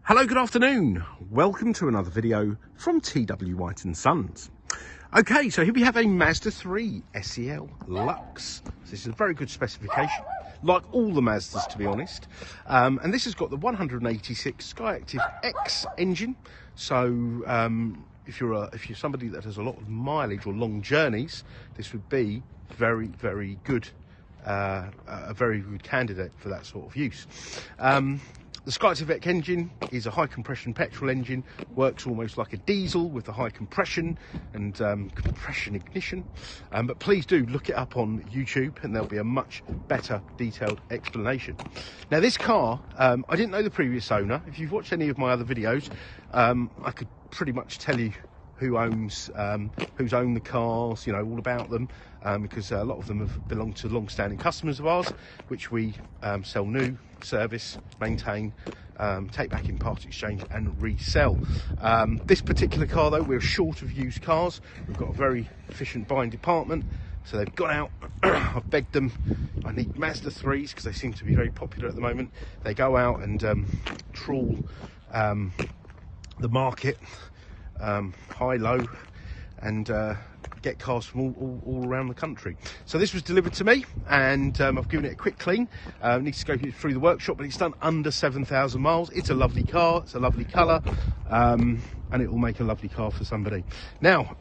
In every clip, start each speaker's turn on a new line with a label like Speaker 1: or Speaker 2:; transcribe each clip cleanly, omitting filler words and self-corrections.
Speaker 1: Hello, good afternoon. Welcome to another video from TW White & Sons. Okay, so here we have a Mazda 3 SE-L Lux. This is a very good specification, like all the Mazdas to be honest. And this has got the 186 SKYACTIV-X engine. So if you're somebody that has a lot of mileage or long journeys, this would be very good, a very good candidate for that sort of use. The SKYACTIV-X engine is a high compression petrol engine, works almost like a diesel with the high compression and compression ignition. But please do look it up on YouTube and there'll be a much better detailed explanation. Now this car, I didn't know the previous owner. If you've watched any of my other videos, I could pretty much tell you who's owned the cars, you know, all about them, because a lot of them have belonged to long-standing customers of ours, which we sell new, service, maintain, take back in part exchange and resell. This particular car though, we're short of used cars. We've got a very efficient buying department, so they've gone out. I've begged them, I need Mazda 3s because they seem to be very popular at the moment. They go out and trawl the market, high, low, and get cars from all around the country. So this was delivered to me, and I've given it a quick clean. Needs to go through the workshop, but it's done under 7,000 miles. It's a lovely car, it's a lovely colour, and it will make a lovely car for somebody. Now,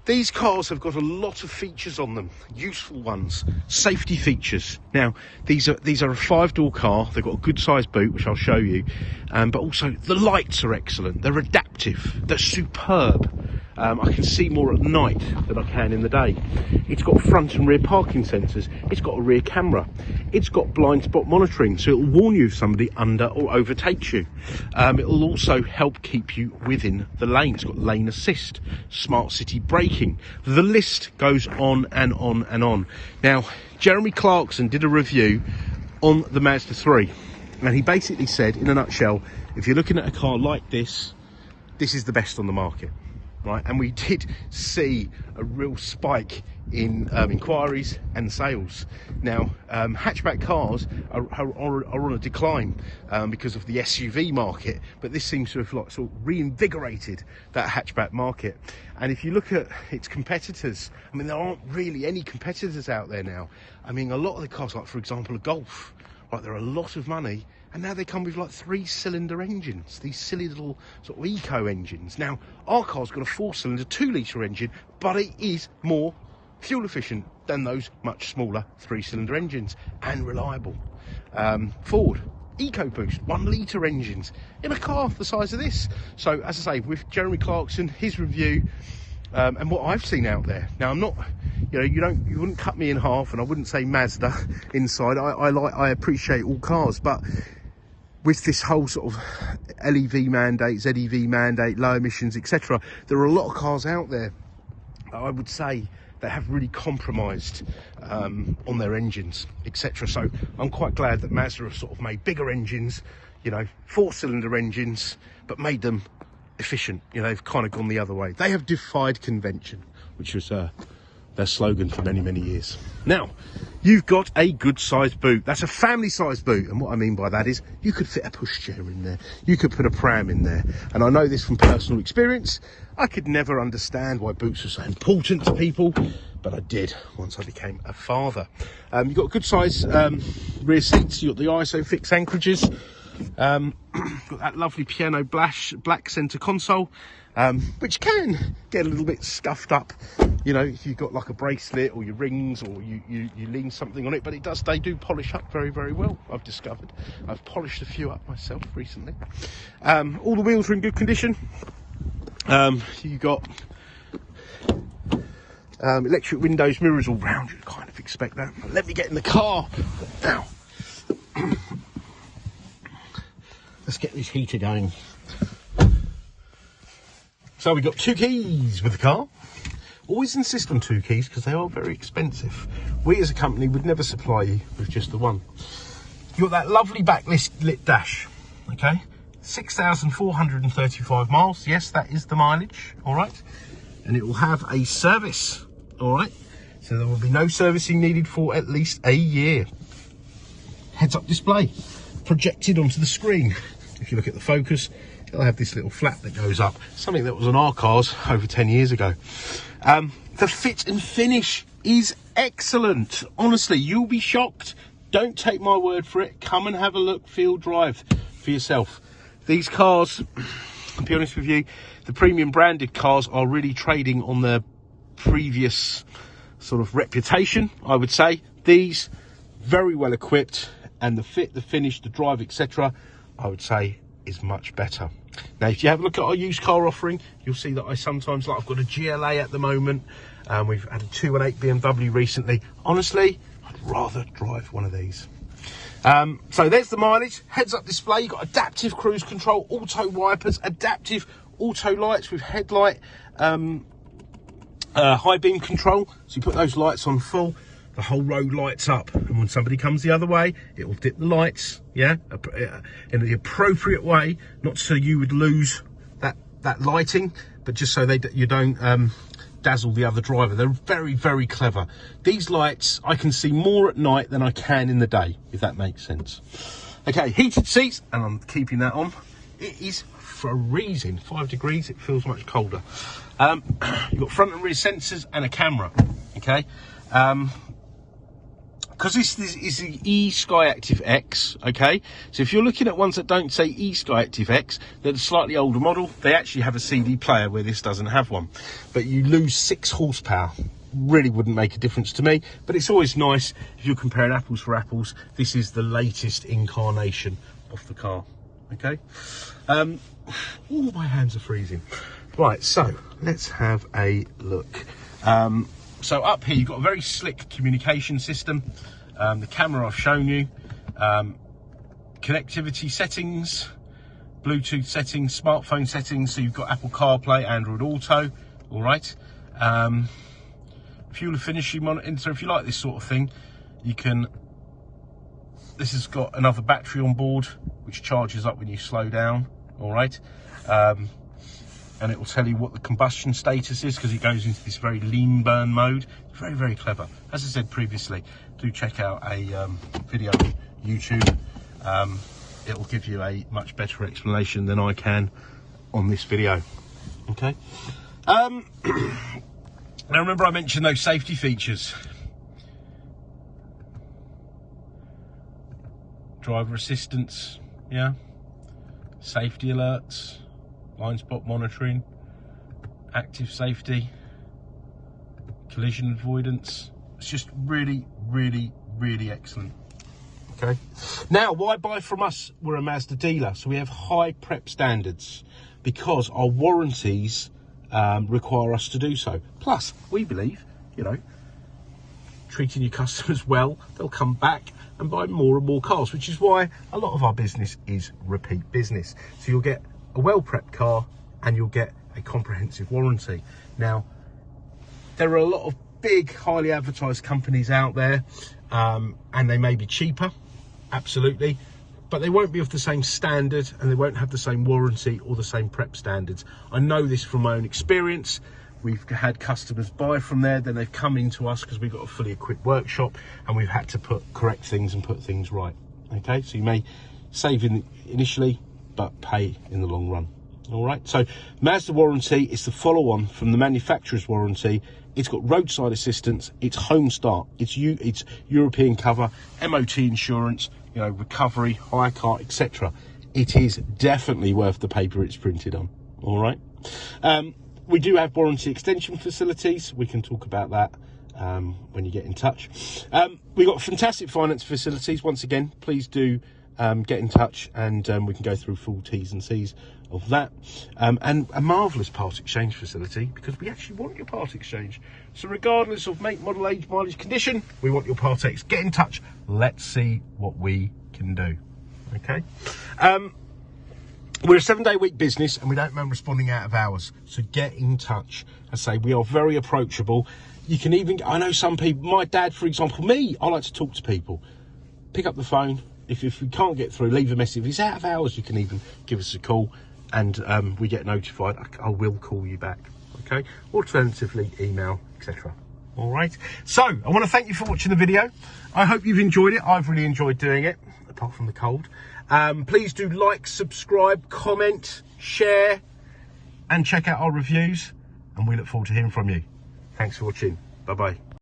Speaker 1: these cars have got a lot of features on them, useful ones, safety features. Now, these are a 5-door car. They've got a good sized boot, which I'll show you, but also the lights are excellent. They're adaptive, they're superb. I can see more at night than I can in the day. It's got front and rear parking sensors. It's got a rear camera. It's got blind spot monitoring, so it'll warn you if somebody under or overtakes you. It'll also help keep you within the lane. It's got lane assist, smart city braking. The list goes on and on and on. Now, Jeremy Clarkson did a review on the Mazda 3, and he basically said, in a nutshell, if you're looking at a car like this, this is the best on the market. Right, and we did see a real spike in inquiries and sales. Now, hatchback cars are on a decline because of the SUV market, but this seems to have sort of reinvigorated that hatchback market. And if you look at its competitors, I mean, there aren't really any competitors out there now. I mean, a lot of the cars, like for example, a Golf, right, they're a lot of money. And now they come with like 3-cylinder engines, these silly little sort of eco engines. Now, our car's got a 4-cylinder 2-litre engine, but it is more fuel efficient than those much smaller 3-cylinder engines, and reliable. Ford EcoBoost 1-litre engines in a car the size of this. So, as I say, with Jeremy Clarkson, his review, and what I've seen out there. Now, I'm not, you know, you wouldn't cut me in half, and I wouldn't say Mazda inside. I appreciate all cars, but with this whole sort of LEV mandate, ZEV mandate, low emissions, etc., there are a lot of cars out there, I would say, that have really compromised on their engines, etc. So I'm quite glad that Mazda have sort of made bigger engines, you know, 4-cylinder engines, but made them efficient. You know, they've kind of gone the other way. They have defied convention, which was their slogan for many years. Now, you've got a good sized boot. That's a family sized boot, and what I mean by that is you could fit a pushchair in there, you could put a pram in there, and I know this from personal experience. I could never understand why boots are so important to people, but I did once I became a father. You've got good size rear seats. You've got the ISO fixed anchorages, got that lovely piano black center console, which can get a little bit scuffed up, you know, if you've got like a bracelet or your rings, or you lean something on it, but they do polish up very well, I've discovered. I've polished a few up myself recently. All the wheels are in good condition. You got electric windows, mirrors all round. You'd kind of expect that. Let me get in the car now. Let's get this heater going. So we've got 2 keys with the car. Always insist on 2 keys because they are very expensive. We as a company would never supply you with just the one. You've got that lovely backlit dash, okay? 6,435 miles. Yes, that is the mileage, all right? And it will have a service, all right? So there will be no servicing needed for at least a year. Heads-up display projected onto the screen. if you look at the Focus, it'll have this little flap that goes up, something that was on our cars over 10 years ago. The fit and finish is excellent. Honestly, you'll be shocked. Don't take my word for it. Come and have a look, feel, drive for yourself. These cars, to be honest with you, the premium branded cars are really trading on their previous sort of reputation, I would say. These, very well equipped, and the fit, the finish, the drive, etc., I would say is much better. Now, if you have a look at our used car offering, you'll see that I sometimes, like, I've got a GLA at the moment. We've had a 2.8 BMW recently. Honestly, I'd rather drive one of these. So there's the mileage, heads-up display. You've got adaptive cruise control, auto wipers, adaptive auto lights with headlight, high beam control. So you put those lights on full, the whole road lights up, and when somebody comes the other way, it will dip the lights, yeah, in the appropriate way, not so you would lose that lighting, but just so you don't dazzle the other driver. They're very, very clever. These lights, I can see more at night than I can in the day, if that makes sense. Okay, heated seats, and I'm keeping that on. It is freezing, 5 degrees, it feels much colder. You've got front and rear sensors and a camera, okay? Because this is the e-SKYACTIV-X, okay? So if you're looking at ones that don't say e-SKYACTIV-X, they're the slightly older model. They actually have a CD player where this doesn't have one. But you lose 6 horsepower. Really wouldn't make a difference to me. But it's always nice, if you're comparing apples for apples, this is the latest incarnation of the car, okay? Oh, my hands are freezing. Right, so let's have a look. So up here, you've got a very slick communication system. The camera I've shown you. Connectivity settings, Bluetooth settings, smartphone settings. So you've got Apple CarPlay, Android Auto, all right. Fuel efficiency monitoring. So if you like this sort of thing, you can, this has got another battery on board, which charges up when you slow down, all right. And it will tell you what the combustion status is, because it goes into this very lean burn mode. Very, very clever. As I said previously, do check out a video on YouTube. It will give you a much better explanation than I can on this video. Okay. Now remember I mentioned those safety features. Driver assistance, yeah. Safety alerts. Blind spot monitoring, active safety, collision avoidance. It's just really, really, really excellent. Okay. Now, why buy from us? We're a Mazda dealer, so we have high prep standards because our warranties require us to do so. Plus, we believe, you know, treating your customers well, they'll come back and buy more and more cars, which is why a lot of our business is repeat business. So you'll get a well-prepped car and you'll get a comprehensive warranty. Now, there are a lot of big, highly advertised companies out there, and they may be cheaper, absolutely, but they won't be of the same standard and they won't have the same warranty or the same prep standards. I know this from my own experience. We've had customers buy from there, then they've come into us because we've got a fully equipped workshop and we've had to correct things and put things right. Okay, so you may save initially, but pay in the long run. All right, so Mazda warranty is the follow-on from the manufacturer's warranty. It's got roadside assistance, it's home start, it's European cover, MOT insurance, you know, recovery, hire car, etc. It is definitely worth the paper it's printed on. All right. We do have warranty extension facilities. We can talk about that when you get in touch. We've got fantastic finance facilities. Once again, please do get in touch and we can go through full T's and C's of that. And a marvellous part exchange facility, because we actually want your part exchange. So regardless of make, model, age, mileage, condition, we want your part X. Get in touch. Let's see what we can do. Okay. We're a 7-day-a-week business and we don't mind responding out of hours. So get in touch. I say we are very approachable. You can even, I know some people, my dad, for example, me, I like to talk to people. Pick up the phone. If we can't get through, leave a message. If it's out of hours, you can even give us a call and we get notified. I will call you back. Okay. Alternatively, email, etc. All right. So I want to thank you for watching the video. I hope you've enjoyed it. I've really enjoyed doing it, apart from the cold. Please do like, subscribe, comment, share, and check out our reviews. And we look forward to hearing from you. Thanks for watching. Bye-bye.